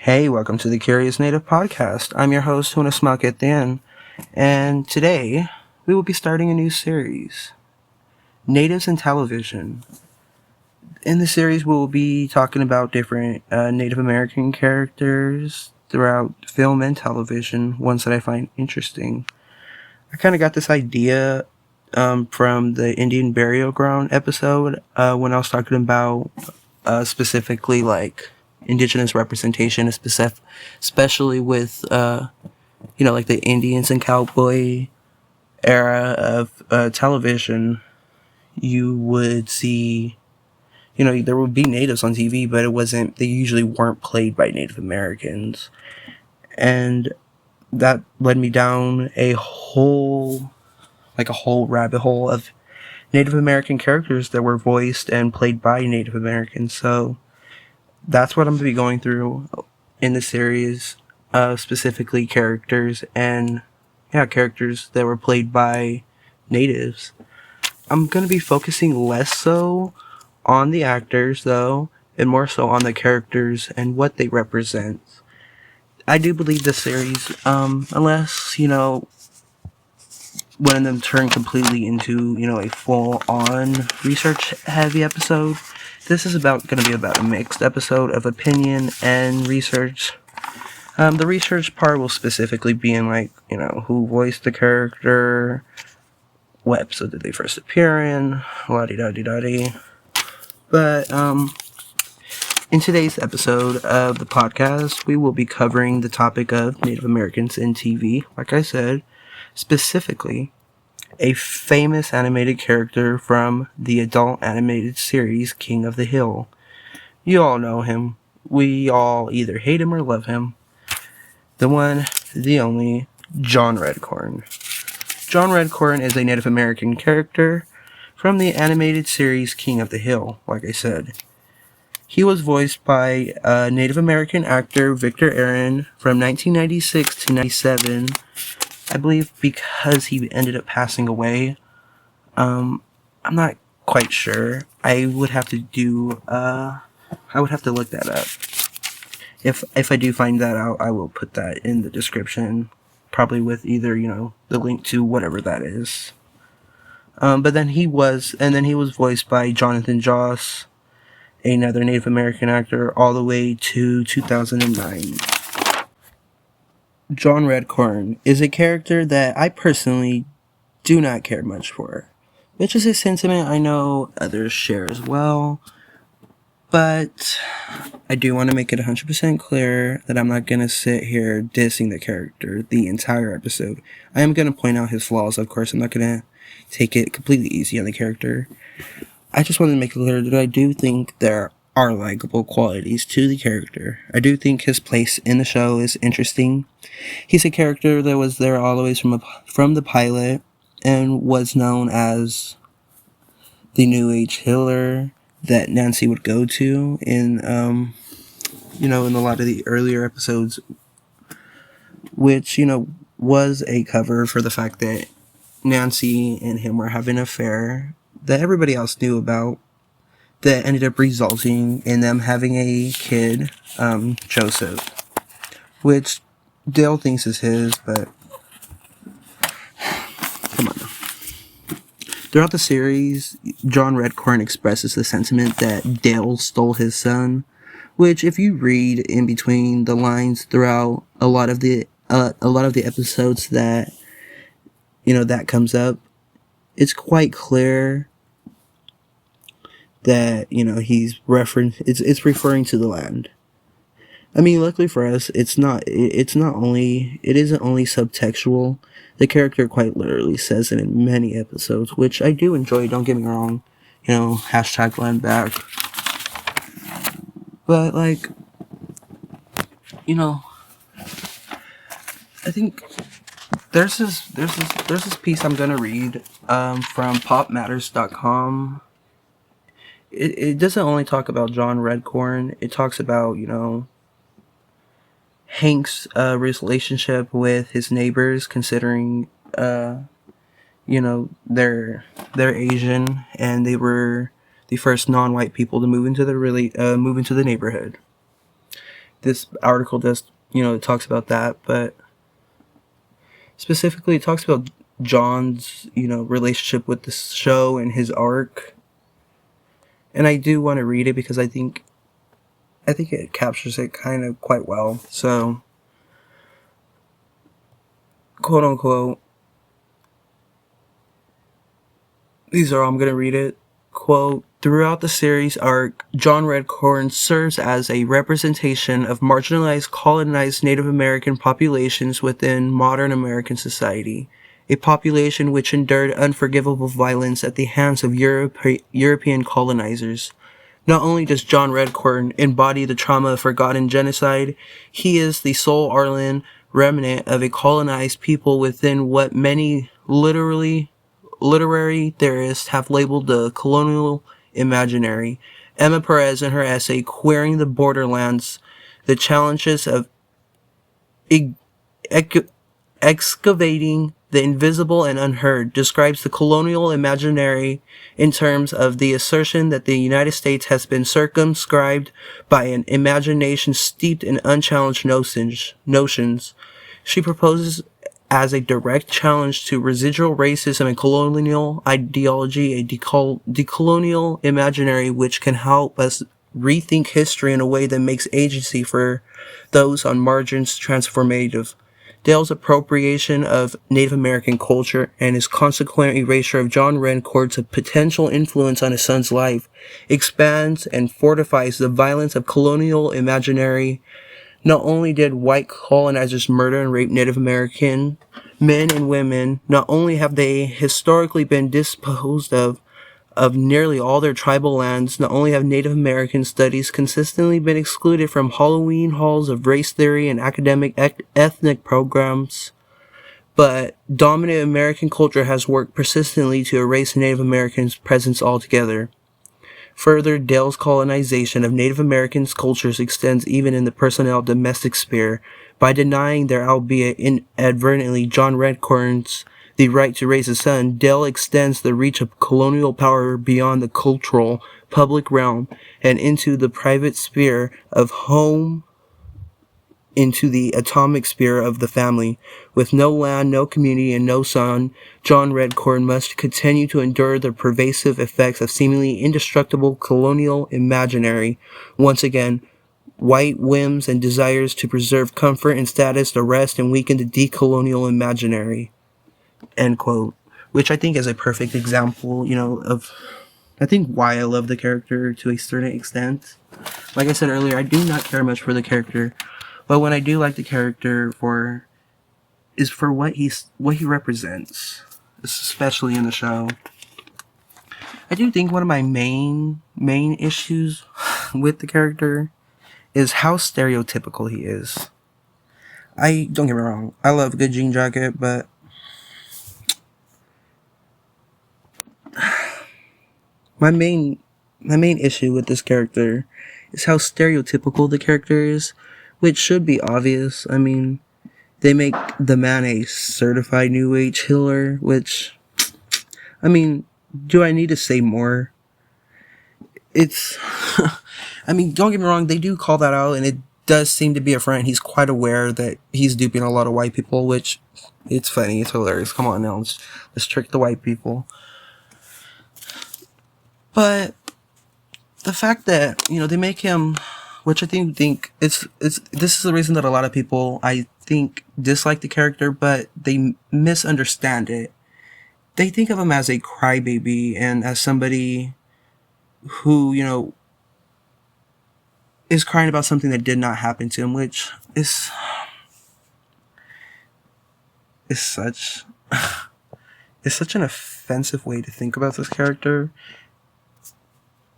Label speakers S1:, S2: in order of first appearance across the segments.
S1: Hey, welcome to the Curious Native Podcast. I'm your host, Huna Smalketian, and today we will be starting a new series, Natives in Television. In the series, we will be talking about different Native American characters throughout film and television, ones that I find interesting. I kind of got this idea from the Indian Burial Ground episode when I was talking about specifically like indigenous representation, especially with like the Indians and cowboy era of television. You would see, there would be natives on TV, but they usually weren't played by Native Americans, and that led me down a whole rabbit hole of Native American characters that were voiced and played by Native Americans. So that's what I'm going to be going through in the series, specifically characters characters that were played by natives. I'm going to be focusing less so on the actors, though, and more so on the characters and what they represent. I do believe the series, unless, one of them turn completely into, a full-on research-heavy episode, this is going to be about a mixed episode of opinion and research. The research part will specifically be in, who voiced the character, what episode did they first appear in, la-di-da-di-da-di. But, in today's episode of the podcast, we will be covering the topic of Native Americans in TV, like I said, specifically a famous animated character from the adult animated series King of the Hill. You all know him. We all either hate him or love him. The one, the only, John Redcorn. John Redcorn is a Native American character from the animated series King of the Hill, like I said. He was voiced by Native American actor Victor Aaron from 1996 to 97. I believe because he ended up passing away. I'm not quite sure. I would have to look that up. If I do find that out, I will put that in the description, probably with either, the link to whatever that is. But then he was voiced by Jonathan Joss, another Native American actor, all the way to 2009. John Redcorn is a character that I personally do not care much for, which is a sentiment I know others share as well, but I do want to make it 100% clear that I'm not going to sit here dissing the character the entire episode. I am going to point out his flaws, of course. I'm not going to take it completely easy on the character. I just wanted to make it clear that I do think there are likable qualities to the character. I do think his place in the show is interesting. He's a character that was there all the way from the pilot and was known as the New Age healer that Nancy would go to in a lot of the earlier episodes, which, was a cover for the fact that Nancy and him were having an affair that everybody else knew about, that ended up resulting in them having a kid, Joseph, which Dale thinks is his, but come on now. Throughout the series, John Redcorn expresses the sentiment that Dale stole his son, which, if you read in between the lines throughout a lot of the episodes that that comes up, it's quite clear that it's referring to the land. I mean, luckily for us, it isn't only subtextual. The character quite literally says it in many episodes, which I do enjoy, don't get me wrong. Hashtag land back. But I think there's this piece I'm gonna read from popmatters.com. It doesn't only talk about John Redcorn. It talks about, Hank's relationship with his neighbors, considering, they're Asian and they were the first non-white people to move into the neighborhood. this article does, it talks about that, but specifically it talks about John's, relationship with the show and his arc. And I do want to read it because I think it captures it kind of quite well. So, quote unquote, these are all I'm going to read it. Quote, throughout the series arc, John Redcorn serves as a representation of marginalized colonized Native American populations within modern American society, a population which endured unforgivable violence at the hands of European colonizers. Not only does John Redcorn embody the trauma of forgotten genocide, he is the sole Arlen remnant of a colonized people within what many literary theorists have labeled the colonial imaginary. Emma Perez, in her essay Queering the Borderlands, The Challenges of Excavating the Invisible and Unheard, describes the colonial imaginary in terms of the assertion that the United States has been circumscribed by an imagination steeped in unchallenged notions. She proposes as a direct challenge to residual racism and colonial ideology, a decolonial imaginary which can help us rethink history in a way that makes agency for those on margins transformative. Dale's appropriation of Native American culture and his consequent erasure of John Redcorn's potential influence on his son's life expands and fortifies the violence of colonial imaginary. Not only did white colonizers murder and rape Native American men and women, not only have they historically been disposed of nearly all their tribal lands, not only have Native American studies consistently been excluded from Halloween halls of race theory and academic ethnic programs, but dominant American culture has worked persistently to erase Native Americans' presence altogether. Further, Dale's colonization of Native Americans' cultures extends even in the personal domestic sphere. By denying their, albeit inadvertently, John Redcorn's the right to raise a son, Dale extends the reach of colonial power beyond the cultural, public realm and into the private sphere of home, into the atomic sphere of the family. With no land, no community, and no son, John Redcorn must continue to endure the pervasive effects of seemingly indestructible colonial imaginary. Once again, white whims and desires to preserve comfort and status arrest and weaken the decolonial imaginary. End quote. Which I think is a perfect example, of I think why I love the character to a certain extent. Like I said earlier, I do not care much for the character, but when I do like the character for what he represents, especially in the show. I do think one of my main issues with the character is how stereotypical he is. Don't get me wrong, I love a good jean jacket, but my main issue with this character is how stereotypical the character is, which should be obvious. I mean, they make the man a certified New Age healer, which, I mean, do I need to say more? It's, I mean, don't get me wrong, they do call that out, and it does seem to be a front. He's quite aware that he's duping a lot of white people, which, it's funny, it's hilarious. Come on now, let's trick the white people. But the fact that, they make him, which I think this is the reason that a lot of people, I think, dislike the character, but they misunderstand it. They think of him as a crybaby and as somebody who, is crying about something that did not happen to him, which is such an offensive way to think about this character.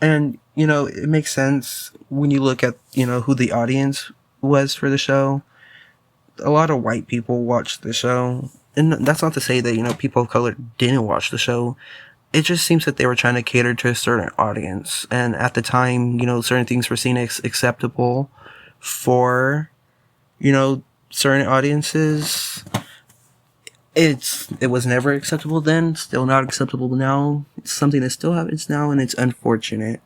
S1: And, it makes sense when you look at, who the audience was for the show. A lot of white people watched the show. And that's not to say that, people of color didn't watch the show. It just seems that they were trying to cater to a certain audience. And at the time, certain things were seen as acceptable for, certain audiences. It was never acceptable then, still not acceptable now. It's something that still happens now, and it's unfortunate.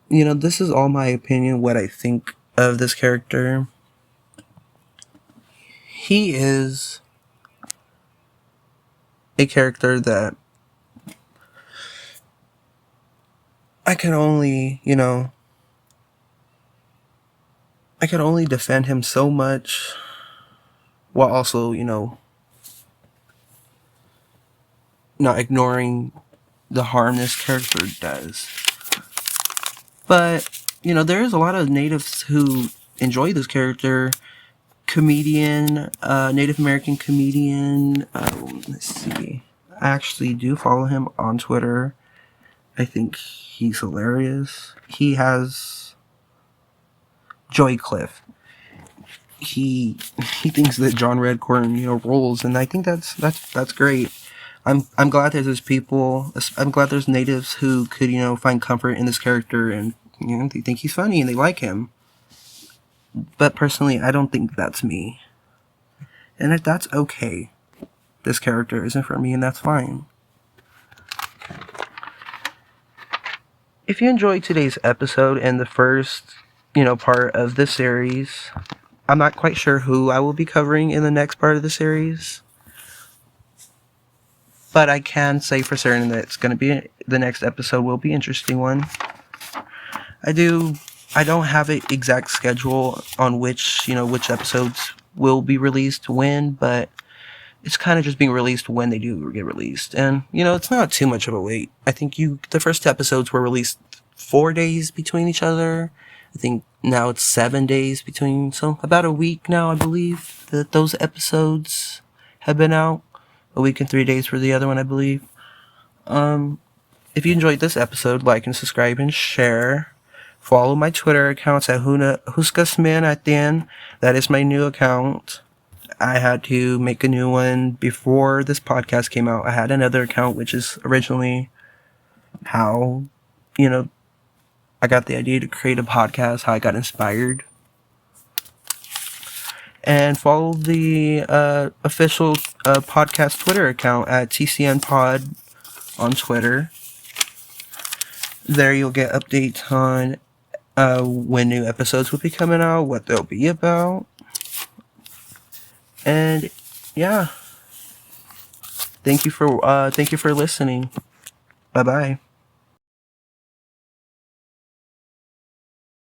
S1: This is all my opinion, what I think of this character. He is a character that I can only, I can only defend him so much while also, not ignoring the harm this character does. But, there is a lot of natives who enjoy this character. Comedian, Native American comedian, let's see. I actually do follow him on Twitter. I think he's hilarious. He has Joey Cliff. He thinks that John Redcorn, rules, and I think that's great. I'm glad that there's people. I'm glad there's natives who could find comfort in this character, and they think he's funny and they like him. But personally, I don't think that's me, and if that's okay, this character isn't for me, and that's fine. If you enjoyed today's episode and the first, part of the series, I'm not quite sure who I will be covering in the next part of the series. But I can say for certain that it's going to be, the next episode will be an interesting one. I don't have an exact schedule on which episodes will be released when, but it's kind of just being released when they do get released. And, it's not too much of a wait. I think the first episodes were released 4 days between each other. I think now it's 7 days between, so about a week now, I believe, that those episodes have been out. A week and 3 days for the other one, I believe. If you enjoyed this episode, like and subscribe and share. Follow my Twitter accounts at Huskasmin at the end. That is my new account. I had to make a new one before this podcast came out. I had another account, which is originally how, I got the idea to create a podcast, how I got inspired. And follow the official podcast Twitter account at TCNPod on Twitter. There you'll get updates on when new episodes will be coming out, what they'll be about. And yeah, thank you for listening. Bye bye.